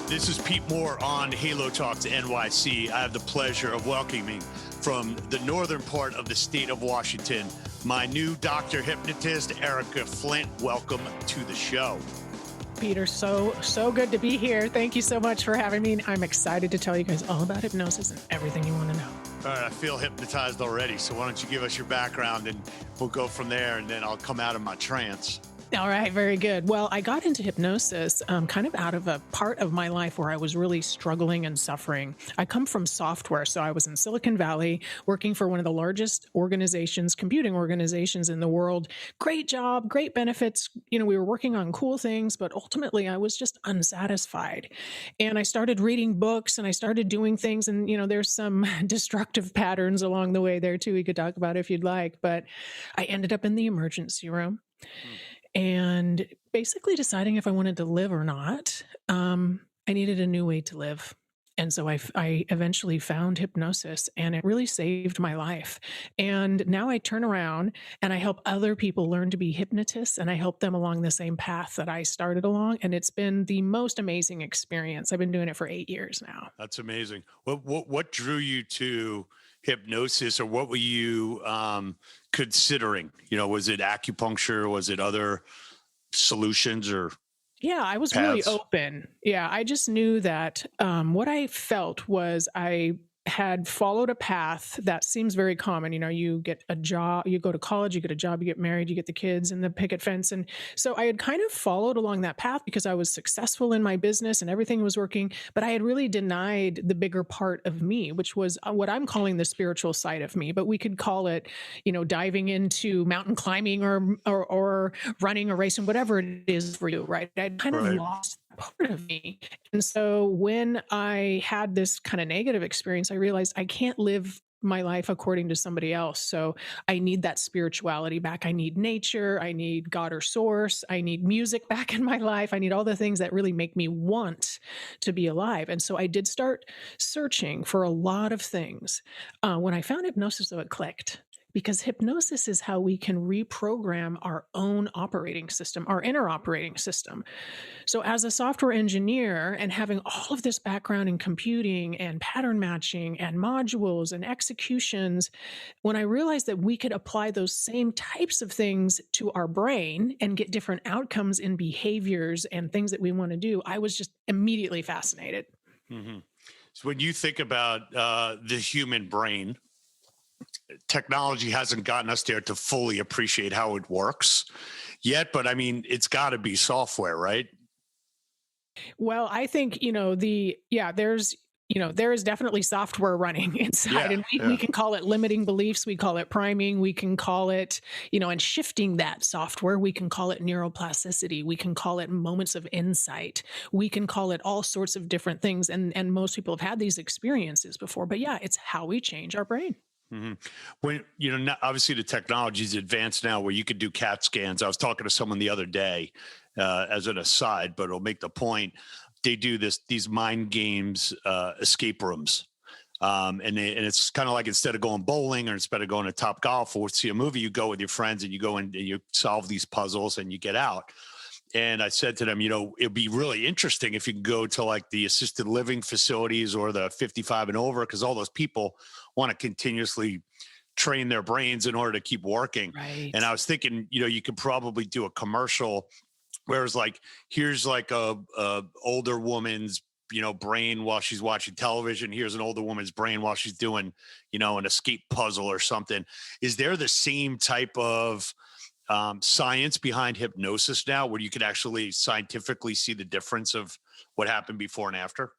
This is Pete Moore on Halo Talks NYC. I have the pleasure of welcoming from the northern part of the state of Washington, my new doctor hypnotist, Erika Flint. Welcome to the show. Peter, so good to be here. Thank you so much for having me. I'm excited to tell you guys all about hypnosis and everything you want to know. All right, I feel hypnotized already. So why don't you give us your background and we'll go from there, and then I'll come out of my trance. All right, very good. Well, I got into hypnosis kind of out of a part of my life where I was really struggling and suffering. I come from software, so I was in Silicon Valley working for one of the largest organizations, computing organizations in the world. Great job, great benefits. You know, we were working on cool things, but ultimately I was just unsatisfied. And I started reading books and I started doing things. And, you know, there's some destructive patterns along the way there too. We could talk about if you'd like, but I ended up in the emergency room. And basically deciding if I wanted to live or not. I needed a new way to live. And so I eventually found hypnosis, and it really saved my life. And now I turn around and I help other people learn to be hypnotists, and I help them along the same path that I started along. And it's been the most amazing experience. I've been doing it for 8 years now. That's amazing. What drew you to hypnosis, or what were you considering? You know, was it acupuncture? Was it other solutions or Yeah, I was paths? really open. Yeah, I just knew that what I felt was I had followed a path that seems very common. You know, you get a job, you go to college, you get a job, you get married, you get the kids and the picket fence. And so I had kind of followed along that path because I was successful in my business and everything was working, but I had really denied the bigger part of me, which was what I'm calling the spiritual side of me. But we could call it, you know, diving into mountain climbing or running or racing, whatever it is for you, right? I'd kind of lost part of me. And so when I had this kind of negative experience, I realized I can't live my life according to somebody else. So I need that spirituality back. I need nature. I need God or source. I need music back in my life. I need all the things that really make me want to be alive. And so I did start searching for a lot of things. When I found hypnosis, though, it clicked. Because hypnosis is how we can reprogram our own operating system, our inner operating system. So as a software engineer and having all of this background in computing and pattern matching and modules and executions, when I realized that we could apply those same types of things to our brain and get different outcomes in behaviors and things that we want to do, I was just immediately fascinated. Mm-hmm. So when you think about the human brain, technology hasn't gotten us there to fully appreciate how it works yet, but I mean, it's got to be software, right? Well, I think, there is definitely software running inside, and we can call it limiting beliefs. We call it priming. We can call it, and shifting that software. We can call it neuroplasticity. We can call it moments of insight. We can call it all sorts of different things. And most people have had these experiences before, but yeah, it's how we change our brain. Mm-hmm. When, obviously the technology is advanced now where you could do CAT scans. I was talking to someone the other day as an aside, but it'll make the point. They do these mind games, escape rooms. And it's kind of like, instead of going bowling or instead of going to Top Golf or see a movie, you go with your friends and you go in and you solve these puzzles and you get out. And I said to them, it'd be really interesting if you could go to like the assisted living facilities or the 55 and over, because all those people want to continuously train their brains in order to keep working. Right. And I was thinking, you could probably do a commercial where it's like, here's like a older woman's, brain while she's watching television. Here's an older woman's brain while she's doing, an escape puzzle or something. Is there the same type of science behind hypnosis now where you could actually scientifically see the difference of what happened before and after?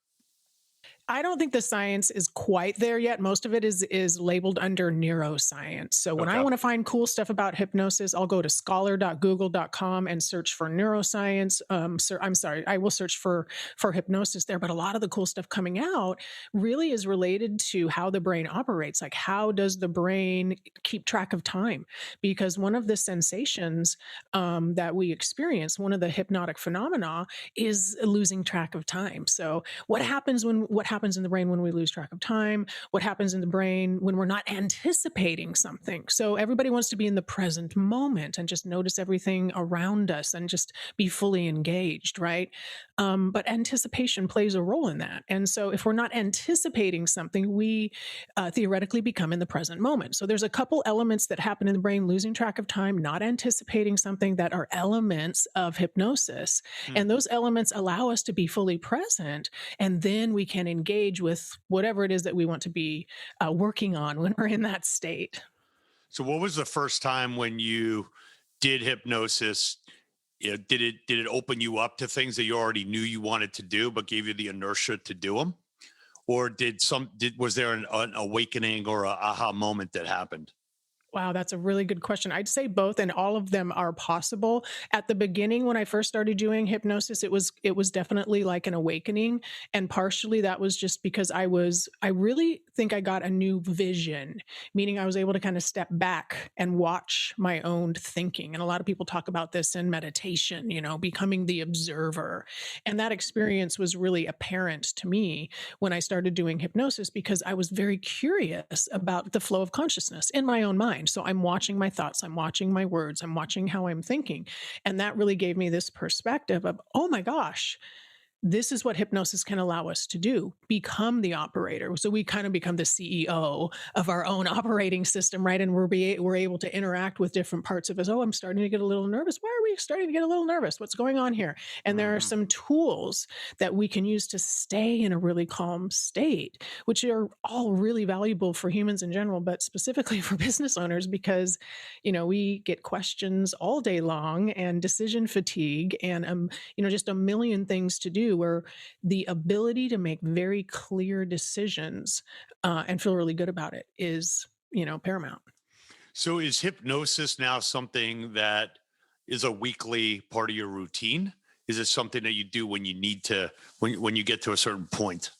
I don't think the science is quite there yet. Most of it is labeled under neuroscience. So when I want to find cool stuff about hypnosis, I'll go to scholar.google.com and search for neuroscience. I will search for hypnosis there. But a lot of the cool stuff coming out really is related to how the brain operates. Like, how does the brain keep track of time? Because one of the sensations that we experience, one of the hypnotic phenomena, is losing track of time. So what happens happens in the brain when we lose track of time, what happens in the brain when we're not anticipating something. So everybody wants to be in the present moment and just notice everything around us and just be fully engaged, right? But anticipation plays a role in that. And so if we're not anticipating something, we theoretically become in the present moment. So there's a couple elements that happen in the brain: losing track of time, not anticipating something, that are elements of hypnosis. And those elements allow us to be fully present. And then we can engage with whatever it is that we want to be working on when we're in that state. So what was the first time when you did hypnosis? Did it open you up to things that you already knew you wanted to do, but gave you the inertia to do them? Or was there an awakening or a aha moment that happened? Wow, that's a really good question. I'd say both, and all of them are possible. At the beginning, when I first started doing hypnosis, it was definitely like an awakening, and partially that was just because I really think I got a new vision, meaning I was able to kind of step back and watch my own thinking. And a lot of people talk about this in meditation, becoming the observer. And that experience was really apparent to me when I started doing hypnosis, because I was very curious about the flow of consciousness in my own mind. So I'm watching my thoughts, I'm watching my words, I'm watching how I'm thinking. And that really gave me this perspective of, oh my gosh, this is what hypnosis can allow us to do: become the operator. So we kind of become the CEO of our own operating system, right? And we're able to interact with different parts of us. Oh, I'm starting to get a little nervous. Why are we starting to get a little nervous? What's going on here? And there are some tools that we can use to stay in a really calm state, which are all really valuable for humans in general, but specifically for business owners, because, we get questions all day long and decision fatigue and, just a million things to do, where the ability to make very clear decisions and feel really good about it is, paramount. So is hypnosis now something that is a weekly part of your routine? Is it something that you do when you need to, when you get to a certain point?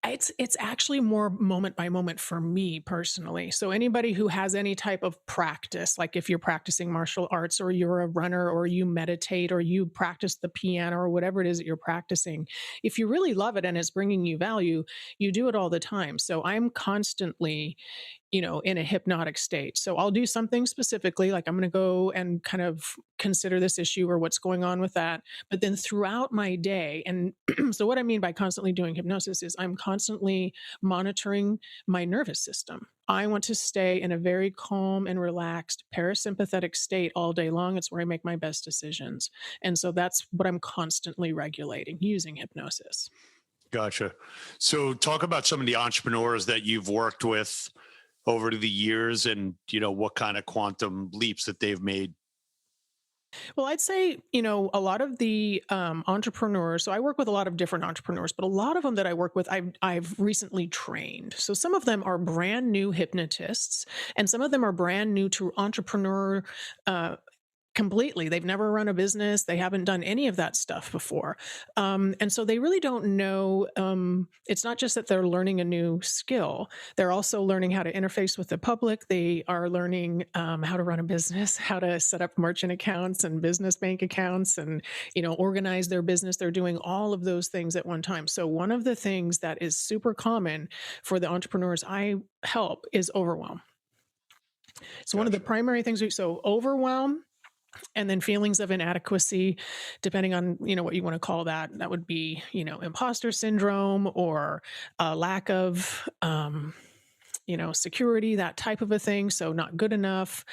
It's actually more moment by moment for me personally. So anybody who has any type of practice, like if you're practicing martial arts or you're a runner or you meditate or you practice the piano or whatever it is that you're practicing, if you really love it and it's bringing you value, you do it all the time. So I'm constantly in a hypnotic state. So I'll do something specifically, like I'm going to go and kind of consider this issue or what's going on with that. But then throughout my day, and so what I mean by constantly doing hypnosis is I'm constantly monitoring my nervous system. I want to stay in a very calm and relaxed parasympathetic state all day long. It's where I make my best decisions. And so that's what I'm constantly regulating using hypnosis. Gotcha. So talk about some of the entrepreneurs that you've worked with over the years, and what kind of quantum leaps that they've made. Well, I'd say, a lot of the entrepreneurs, so I work with a lot of different entrepreneurs, but a lot of them that I work with, I've recently trained. So some of them are brand new hypnotists, and some of them are brand new to entrepreneur completely. They've never run a business. They haven't done any of that stuff before. And so they really don't know. It's not just that they're learning a new skill. They're also learning how to interface with the public. They are learning how to run a business, how to set up merchant accounts and business bank accounts and, organize their business. They're doing all of those things at one time. So one of the things that is super common for the entrepreneurs I help is overwhelm. So one of the primary things so overwhelm, and then feelings of inadequacy, depending on, what you want to call that. That would be, imposter syndrome or a lack of, security, that type of a thing. So not good enough,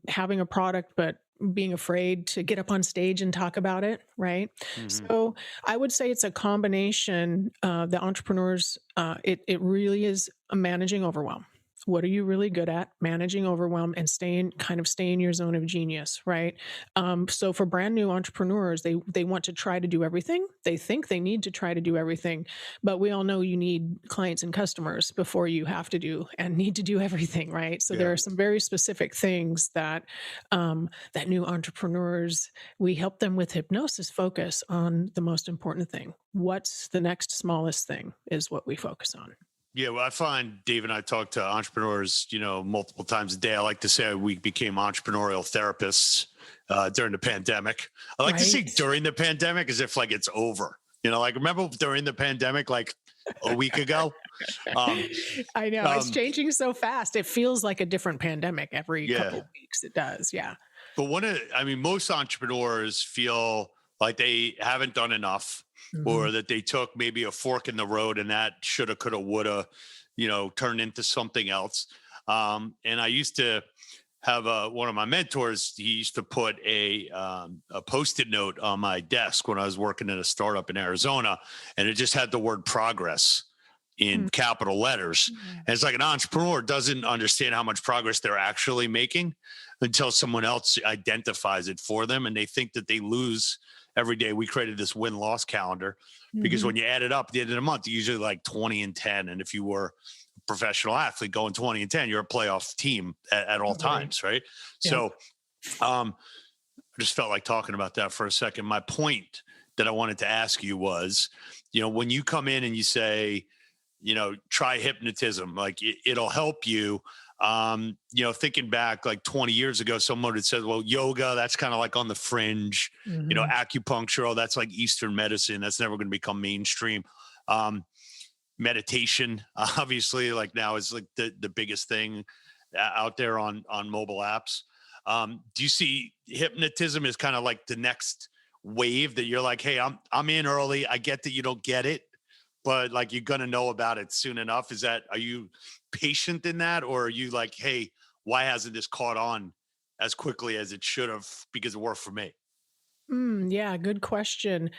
having a product, but being afraid to get up on stage and talk about it. Right. Mm-hmm. So I would say it's a combination. The entrepreneurs, it really is managing overwhelm. What are you really good at? Managing overwhelm and stay in your zone of genius, right? So for brand new entrepreneurs, they want to try to do everything. They think they need to try to do everything, but we all know you need clients and customers before you have to do and need to do everything, right? So there are some very specific things that that new entrepreneurs, we help them with hypnosis focus on the most important thing. What's the next smallest thing is what we focus on. Yeah, well, I find Dave and I talk to entrepreneurs, multiple times a day. I like to say we became entrepreneurial therapists during the pandemic. I like to say during the pandemic as if like it's over. Like remember during the pandemic, like a week ago? Um, I know it's um, changing so fast. It feels like a different pandemic every yeah. couple of weeks. It does. Yeah. But most entrepreneurs feel like they haven't done enough Hmm. or that they took maybe a fork in the road and that shoulda, coulda, woulda, turned into something else. And I used to have one of my mentors. He used to put a post-it note on my desk when I was working at a startup in Arizona, and it just had the word progress in capital letters. Mm. And it's like an entrepreneur doesn't understand how much progress they're actually making until someone else identifies it for them, and they think that they lose every day. We created this win-loss calendar because Mhm. when you add it up at the end of the month, you're usually like 20-10. And if you were professional athlete going 20-10, you're a playoff team at all Right. times, right? Yep. So I just felt like talking about that for a second. My point that I wanted to ask you was, when you come in and you say, try hypnotism, like it'll help you. Thinking back like 20 years ago, someone had said, well, yoga, that's kind of like on the fringe, Mhm. acupuncture, oh, that's like Eastern medicine. That's never going to become mainstream. Um, Meditation obviously like now is like the biggest thing out there on mobile apps. Do you see hypnotism as kind of like the next wave that you're like, hey, I'm in early, I get that you don't get it, but like you're gonna know about it soon enough? Are you patient in that, or are you like, hey, why hasn't this caught on as quickly as it should have because it worked for me? Yeah, good question.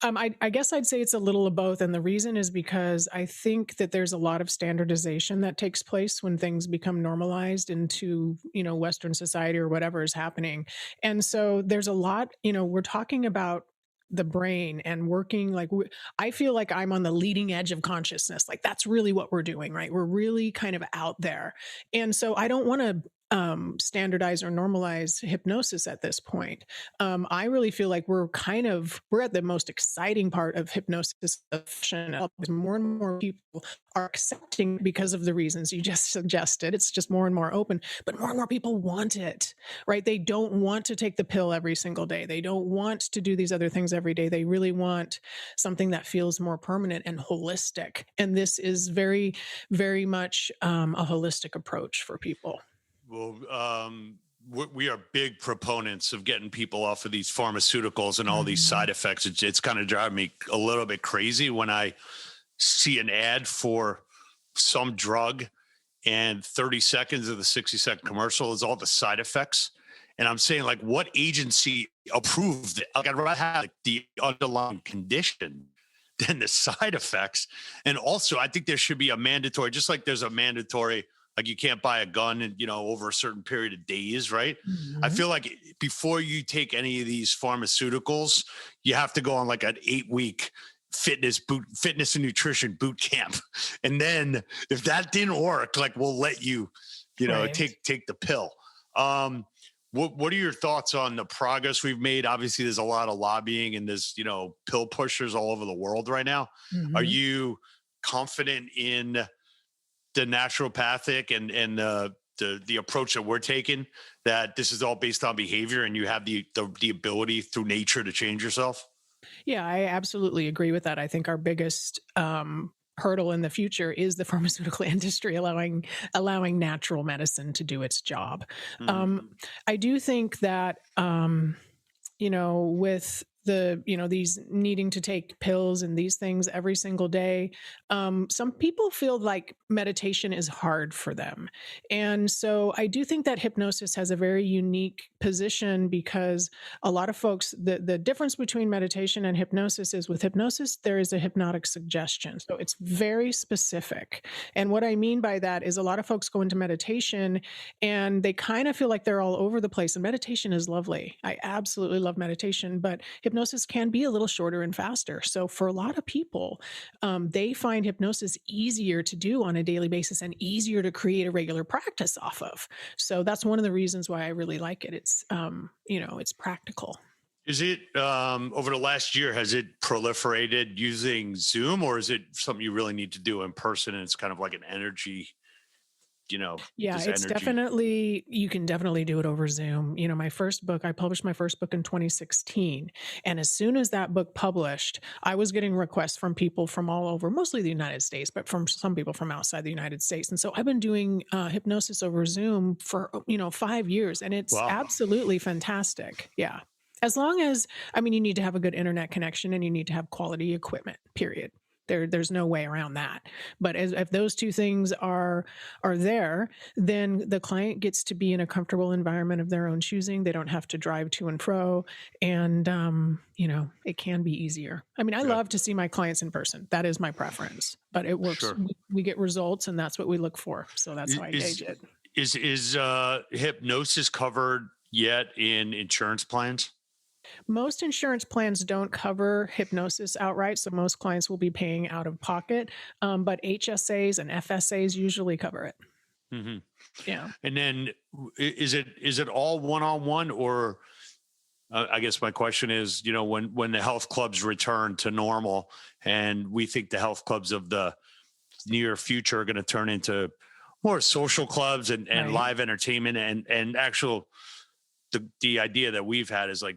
I guess I'd say it's a little of both, and the reason is because I think that there's a lot of standardization that takes place when things become normalized into Western society or whatever is happening, and so there's a lot. We're talking about the brain and working like I feel like I'm on the leading edge of consciousness. Like that's really what we're doing, right? We're really kind of out there, and so I don't want to standardize or normalize hypnosis at this point. I really feel like we're at the most exciting part of hypnosis adoption. More and more people are accepting because of the reasons you just suggested. It's just more and more open, but more and more people want it, right? They don't want to take the pill every single day. They don't want to do these other things every day. They really want something that feels more permanent and holistic. And this is very, very much a holistic approach for people. Well, we are big proponents of getting people off of these pharmaceuticals and all these Mhm. side effects. It's kind of driving me a little bit crazy when I see an ad for some drug and 30 seconds of the 60-second commercial is all the side effects. And I'm saying, like, what agency approved it? Like, I'd rather have like, the underlying condition than the side effects. And also, I think there should be a mandatory, just like there's a mandatory, like you can't buy a gun and over a certain period of days, right? I Mhm. feel like before you take any of these pharmaceuticals, you have to go on like an 8-week fitness and nutrition boot camp. And then if that didn't work, like we'll let you, Right. take the pill. Um, what are your thoughts on the progress we've made? Obviously, there's a lot of lobbying and there's pill pushers all over the world right now. Are Mhm. you confident in the naturopathic and the approach that we're taking, that this is all based on behavior and you have the ability through nature to change yourself? Yeah, I absolutely agree with that. I think our biggest hurdle in the future is the pharmaceutical industry allowing natural medicine to do its job. Um, Mhm. I do think that with these needing to take pills and these things every single day, some people feel like meditation is hard for them. And so I do think that hypnosis has a very unique position because a lot of folks, the difference between meditation and hypnosis is with hypnosis, there is a hypnotic suggestion. So it's very specific. And what I mean by that is a lot of folks go into meditation and they kind of feel like they're all over the place. And meditation is lovely. I absolutely love meditation, but hypnosis can be a little shorter and faster. So for a lot of people, they find hypnosis easier to do on a daily basis and easier to create a regular practice off of. So that's one of the reasons why I really like it. It's practical. Is it over the last year, has it proliferated using Zoom, or is it something you really need to do in person and it's kind of like an energy Yeah, this it's energy. definitely, you can definitely do it over Zoom. My first book, I published my first book in 2016. And as soon as that book published, I was getting requests from people from all over, mostly the United States, but from some people from outside the United States. And so I've been doing hypnosis over Zoom for, 5 years, and it's Wow. absolutely fantastic. Yeah. As long as, you need to have a good internet connection and you need to have quality equipment, period. There's no way around that. But if those two things are there, then the client gets to be in a comfortable environment of their own choosing. They don't have to drive to and fro, and it can be easier. I Yeah, love to see my clients in person. That is my preference, but it works. sure. We get results, and that's what we look for. So that's how I Is gauge it. is hypnosis covered yet in insurance plans? Most insurance plans don't cover hypnosis outright, so most clients will be paying out of pocket. But HSAs and FSAs usually cover it. Hmm. Yeah. And then is it all one-on-one, or I guess my question is, when the health clubs return to normal, and we think the health clubs of the near future are going to turn into more social clubs and Right. live entertainment and actual, the idea that we've had is like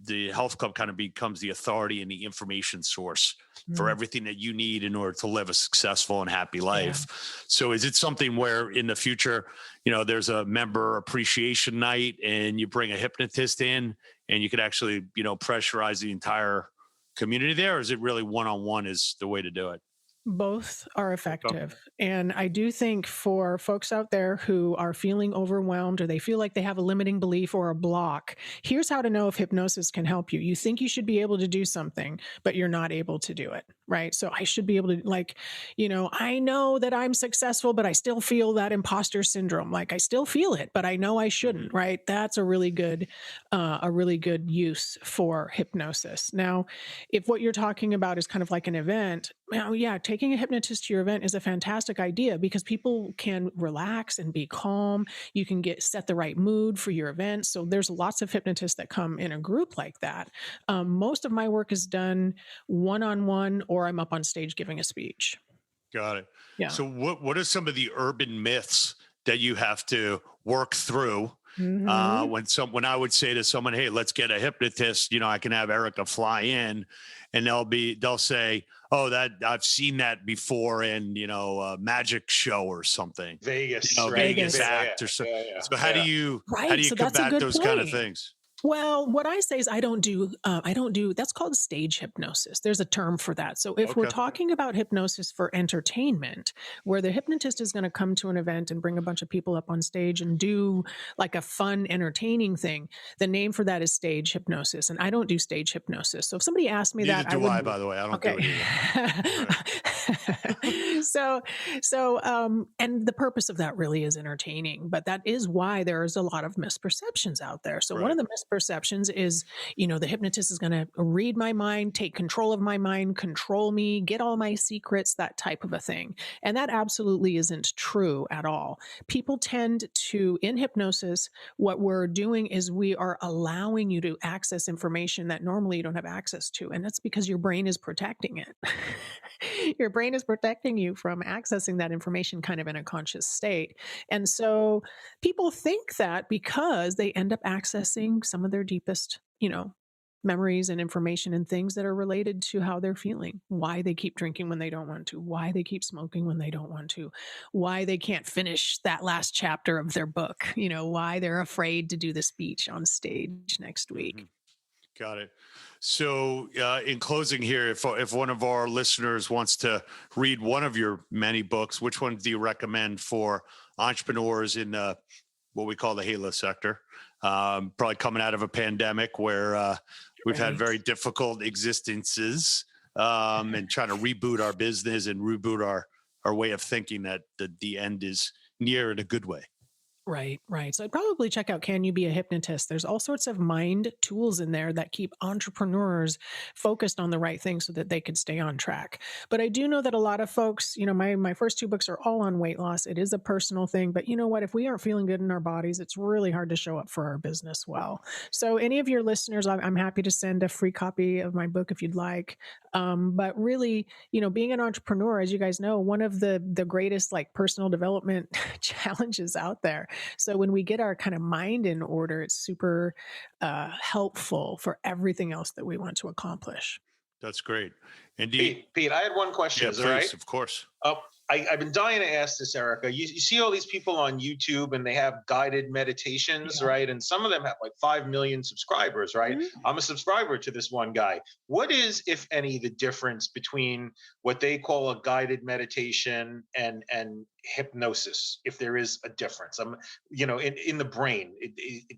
the health club kind of becomes the authority and the information source for Mm, everything that you need in order to live a successful and happy yeah. life. So is it something where in the future, there's a member appreciation night and you bring a hypnotist in and you could actually, pressurize the entire community there? Or is it really one-on-one is the way to do it? Both are Okay. effective. And I do think for folks out there who are feeling overwhelmed or they feel like they have a limiting belief or a block, here's how to know if hypnosis can help you. You think you should be able to do something, but you're not able to do it, right? So I should be able to, I know that I'm successful, but I still feel that imposter syndrome. Like I still feel it, but I know I shouldn't, Hmm. right? That's a really good use for hypnosis. Now, if what you're talking about is kind of like an event, well, yeah, taking a hypnotist to your event is a fantastic idea because people can relax and be calm. You can set the right mood for your event. So there's lots of hypnotists that come in a group like that. Most of my work is done one-on-one, or I'm up on stage giving a speech. Got it. Yeah. So what are some of the urban myths that you have to work through Hmm. when I would say to someone, "Hey, let's get a hypnotist," I can have Erica fly in, and they'll say, "Oh, that I've seen that before in a magic show or something, Vegas, right? Vegas Vegas. Yeah, act or so." yeah, yeah, So how do yeah. you Right. So that's a combat good those kind of point. things? Well, what I say is I don't do, that's called stage hypnosis. There's a term for that. So if we're Okay. talking about hypnosis for entertainment, where the hypnotist is going to come to an event and bring a bunch of people up on stage and do like a fun, entertaining thing, the name for that is stage hypnosis. And I don't do stage hypnosis. So if somebody asked me Neither that, I do I, would, by the way. I don't do okay. it either. Right. And the purpose of that really is entertaining, but that is why there is a lot of misperceptions out there. So one of Right. the misperceptions is, the hypnotist is going to read my mind, take control of my mind, control me, get all my secrets, that type of a thing. And that absolutely isn't true at all. People tend to, in hypnosis, what we're doing is we are allowing you to access information that normally you don't have access to. And that's because your brain is protecting it. Your brain is protecting you from accessing that information kind of in a conscious state. And so people think that because they end up accessing some of their deepest, memories and information and things that are related to how they're feeling, why they keep drinking when they don't want to, why they keep smoking when they don't want to, why they can't finish that last chapter of their book, why they're afraid to do the speech on stage next Hmm. week. Got it. So, in closing here, if one of our listeners wants to read one of your many books, which one do you recommend for entrepreneurs in what we call the Halo sector? Probably coming out of a pandemic where we've had Right. very difficult existences, and trying to reboot our business and reboot our way of thinking that the end is near in a good way. Right, right. So I'd probably check out Can You Be a Hypnotist? There's all sorts of mind tools in there that keep entrepreneurs focused on the right thing so that they could stay on track. But I do know that a lot of folks, my first two books are all on weight loss. It is a personal thing, but you know what? If we aren't feeling good in our bodies, it's really hard to show up for our business well. So any of your listeners, I'm happy to send a free copy of my book if you'd like. But really, being an entrepreneur, as you guys know, one of the greatest like personal development challenges out there. So when we get our kind of mind in order, it's super helpful for everything else that we want to accomplish. That's great. Indeed. Pete, I had one question. Yeah, Is it please, right? of course. I've been dying to ask this, Erika. You see all these people on YouTube and they have guided meditations, right? And some of them have like 5 million subscribers, right? Mm-hmm. I'm a subscriber to this one guy. What is, if any, the difference between what they call a guided meditation and hypnosis, if there is a difference? In the brain,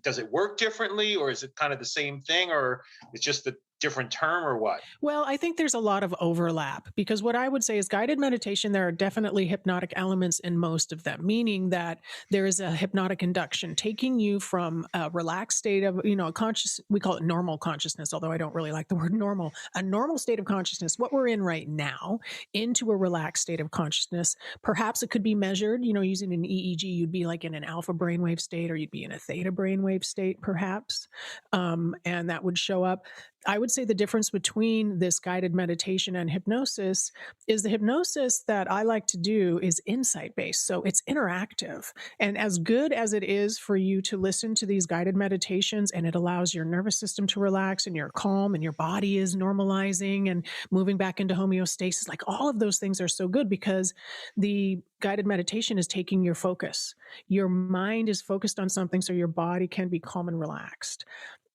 does it work differently, or is it kind of the same thing, or it's just a different term, or what? Well, I think there's a lot of overlap, because what I would say is guided meditation, there are definitely hypnotic elements in most of them, meaning that there is a hypnotic induction taking you from a relaxed state of, a conscious, we call it normal consciousness, although I don't really like the word normal, a normal state of consciousness, what we're in right now, into a relaxed state of consciousness. Perhaps it could be measured, using an EEG, you'd be like in an alpha brainwave state, or you'd be in a theta brainwave state, perhaps. And that would show up. I would say the difference between this guided meditation and hypnosis is the hypnosis that I like to do is insight-based. So it's interactive. And as good as it is for you to listen to these guided meditations, and it allows your nervous system to relax and you're calm and your body is normalizing and moving back into homeostasis, like all of those things are so good because the guided meditation is taking your focus. Your mind is focused on something so your body can be calm and relaxed.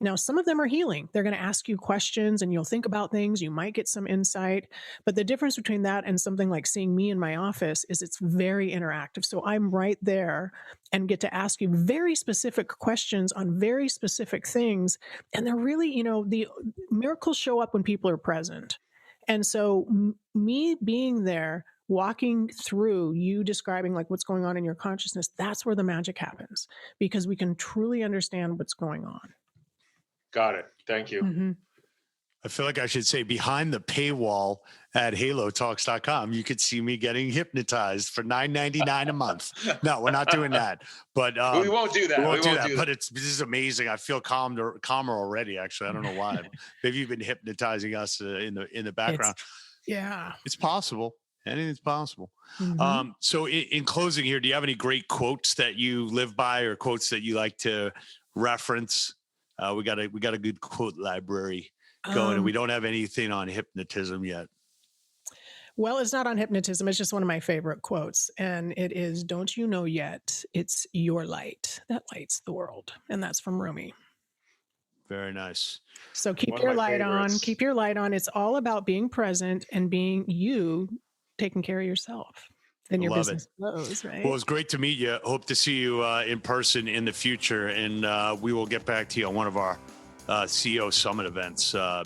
Now, some of them are healing. They're going to ask you questions and you'll think about things. You might get some insight. But the difference between that and something like seeing me in my office is it's very interactive. So I'm right there and get to ask you very specific questions on very specific things. And they're really, the miracles show up when people are present. And so me being there, walking through you describing like what's going on in your consciousness, that's where the magic happens, because we can truly understand what's going on. Got it. Thank you. Mm-hmm. I feel like I should say behind the paywall at halotalks.com, you could see me getting hypnotized for $9.99 a month. No, we're not doing that. But we won't do that. We won't do that. But this is amazing. I feel calmer already. Actually, I don't know why. Maybe you've been hypnotizing us in the background. It's possible. Anything's possible. Mm-hmm. So in closing here, do you have any great quotes that you live by, or quotes that you like to reference? We got a good quote library going, and we don't have anything on hypnotism yet. Well, it's not on hypnotism. It's just one of my favorite quotes. And it is, "Don't you know yet? It's your light that lights the world." And that's from Rumi. Very nice. So keep your light on. Keep your light on. It's all about being present and being you, taking care of yourself. Then your business flows, right? Well, it's great to meet you. Hope to see you in person in the future. And we will get back to you on one of our CEO Summit events to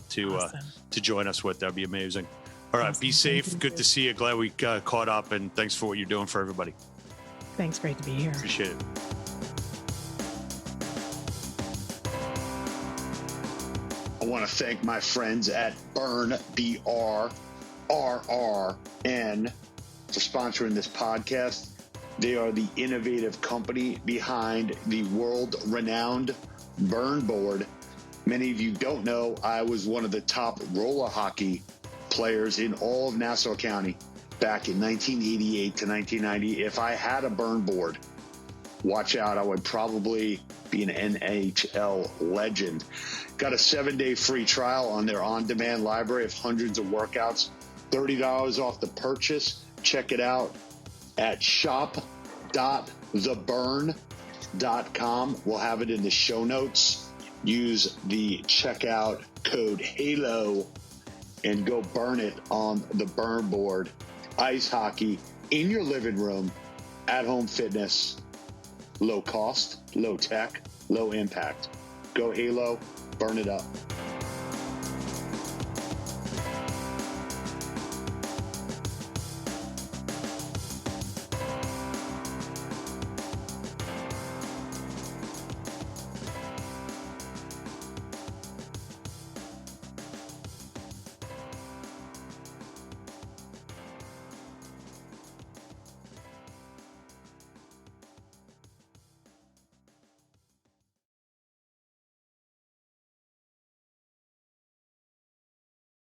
join us with. That'd be amazing. All right. Awesome. Be safe. Good to see you. Glad we caught up. And thanks for what you're doing for everybody. Thanks. Great to be here. Appreciate it. I want to thank my friends at Burn, BRRRN, for sponsoring this podcast. They are the innovative company behind the world-renowned Burn board. Many of you don't know, I was one of the top roller hockey players in all of Nassau County back in 1988 to 1990. If I had a Burn board, watch out, I would probably be an NHL legend. Got a 7-day free trial on their on-demand library of hundreds of workouts, $30 off the purchase. Check it out at shop.theburn.com. We'll have it in the show notes. Use the checkout code HALO and go burn it on the Burn board. Ice hockey in your living room, at-home fitness, low cost, low tech, low impact. Go Halo, burn it up.